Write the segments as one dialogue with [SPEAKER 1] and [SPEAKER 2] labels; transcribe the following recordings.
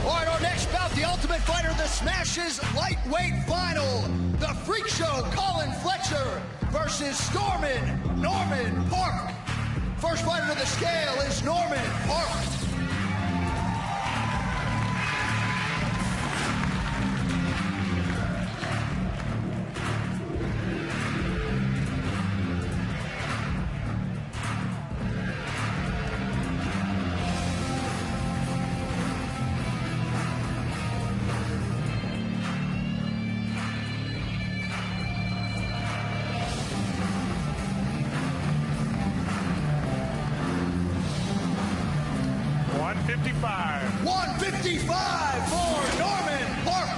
[SPEAKER 1] All right, our next bout, the Ultimate Fighter, the Smashes lightweight final. The Freak Show, Colin Fletcher versus Norman Park. First fighter to the scale is Norman Park. $155 for Norman Park.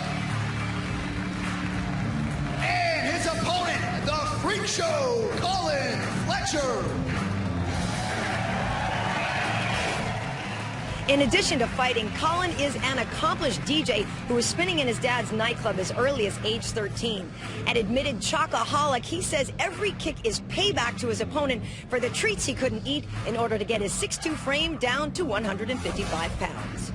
[SPEAKER 1] And his opponent, the Freak Show, Colin Fletcher.
[SPEAKER 2] In addition to fighting, Colin is an accomplished DJ who was spinning in his dad's nightclub as early as age 13. An admitted chocoholic, he says every kick is payback to his opponent for the treats he couldn't eat in order to get his 6'2" frame down to 155 pounds.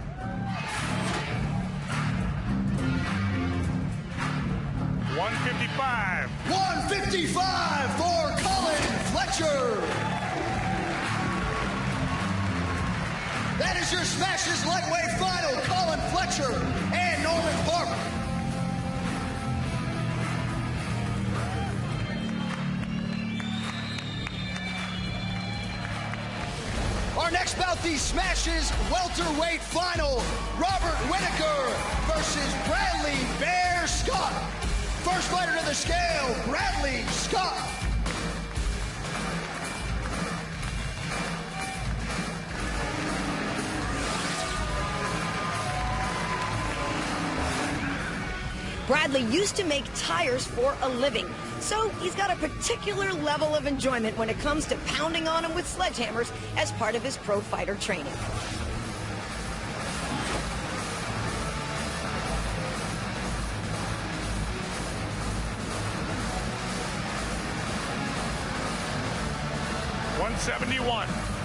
[SPEAKER 1] $155 for Colin Fletcher. That is your Smashes lightweight final, Colin Fletcher and Norman Park. Our next bout, the Smashes welterweight final, Robert Whittaker versus Bradley Bear Scott. First fighter to the scale, Bradley Scott.
[SPEAKER 2] Bradley used to make tires for a living, so he's got a particular level of enjoyment when it comes to pounding on him with sledgehammers as part of his pro fighter training.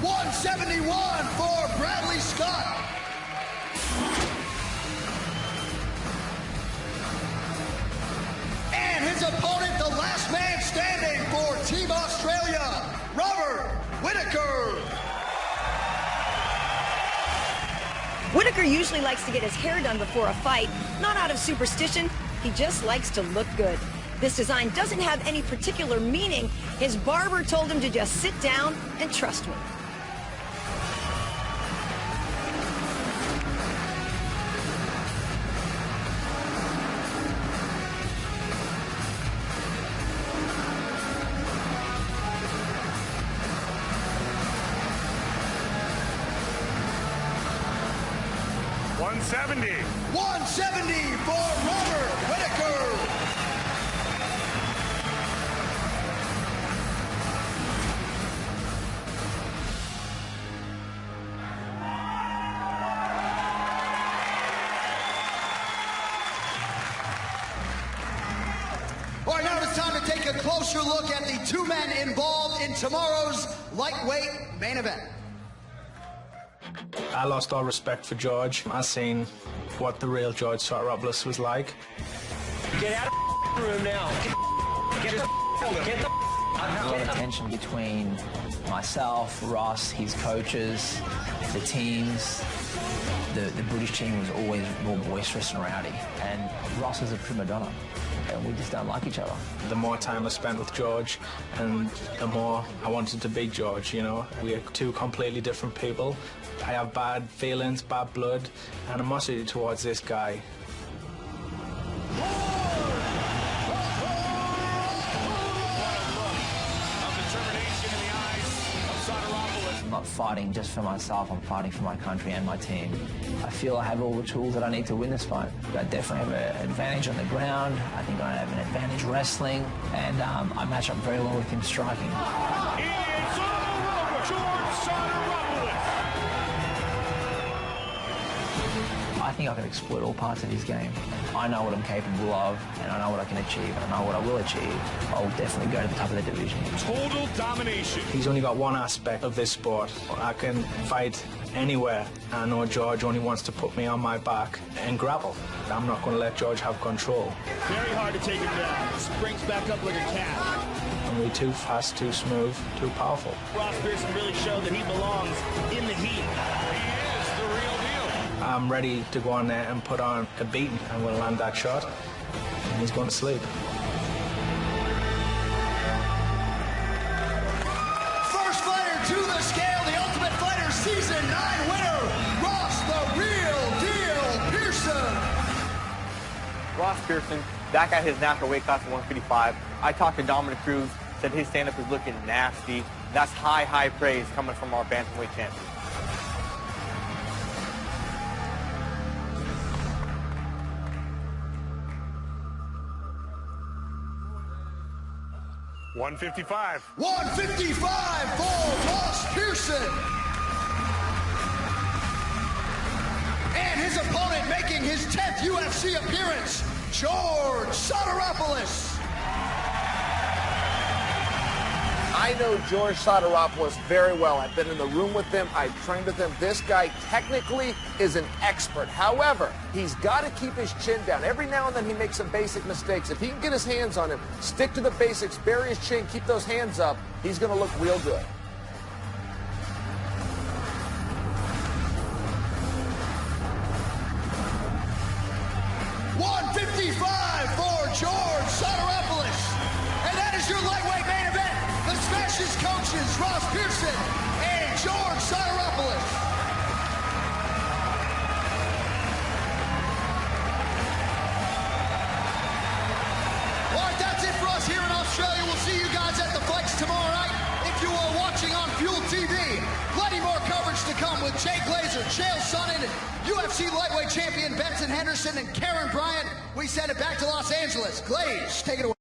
[SPEAKER 2] $171
[SPEAKER 1] for Bradley Scott. His opponent, the last man standing for Team Australia, Robert Whittaker.
[SPEAKER 2] Whittaker usually likes to get his hair done before a fight, not out of superstition, he just likes to look good. This design doesn't have any particular meaning. His barber told him to just sit down and trust me. $170 for Robert Whittaker. All right, now it's time to take a closer look at the two men involved in tomorrow's lightweight main event.
[SPEAKER 3] I lost all respect for George. I seen what the real George Sotropoulos was like.
[SPEAKER 4] Get out of the room now. Get the
[SPEAKER 5] a lot of tension between myself, Ross, his coaches, the teams. The British team was always more boisterous and rowdy, and Ross is a prima donna, and we just don't like each other.
[SPEAKER 3] The more time I spent with George, and the more I wanted to beat George, you know. We are two completely different people. I have bad feelings, bad blood, animosity towards this guy.
[SPEAKER 5] I'm not fighting just for myself, I'm fighting for my country and my team. I feel I have all the tools that I need to win this fight. I definitely have an advantage on the ground. I think I have an advantage wrestling, and I match up very well with him striking.
[SPEAKER 6] It's all over, George Sotropoulos.
[SPEAKER 5] I think I can exploit all parts of his game. I know what I'm capable of, and I know what I can achieve, and I know what I will achieve. I'll definitely go to the top of the division.
[SPEAKER 6] Total domination.
[SPEAKER 3] He's only got one aspect of this sport. I can fight anywhere. I know George only wants to put me on my back and grapple. I'm not going to let George have control.
[SPEAKER 6] Very hard to take him down. Springs back up like a cat.
[SPEAKER 3] I'm really too fast, too smooth, too powerful.
[SPEAKER 6] Ross Pearson really showed that he belongs in the heat. He is the real deal.
[SPEAKER 3] I'm ready to go on there and put on a beating. I'm going to land that shot, and he's going to sleep.
[SPEAKER 1] First fighter to the scale, the Ultimate Fighter Season 9 winner, Ross the Real Deal Pearson.
[SPEAKER 7] Ross Pearson, back at his natural weight class of 155. I talked to Dominic Cruz, said his stand-up is looking nasty. That's high, high praise coming from our bantamweight champion.
[SPEAKER 6] $155.
[SPEAKER 1] 155 for Ross Pearson. And his opponent making his 10th UFC appearance, George Sotropoulos.
[SPEAKER 8] I know George Sotropoulos very well. I've been in the room with him. I've trained with him. This guy technically is an expert. However, he's got to keep his chin down. Every now and then he makes some basic mistakes. If he can get his hands on him, stick to the basics, bury his chin, keep those hands up, he's going to look real good.
[SPEAKER 1] $155 for George Sotropoulos. And that is your lightweight main event. The Smash's coaches, Ross Pearson and George Sotropoulos. All right, that's it for us here in Australia. We'll see you guys at the fights tomorrow night. If you are watching on Fuel TV, plenty more coverage to come with Jay Glazer, Chael Sonnen, UFC lightweight champion Benson Henderson, and Karen Bryant. We send it back to Los Angeles. Glaze, take it away.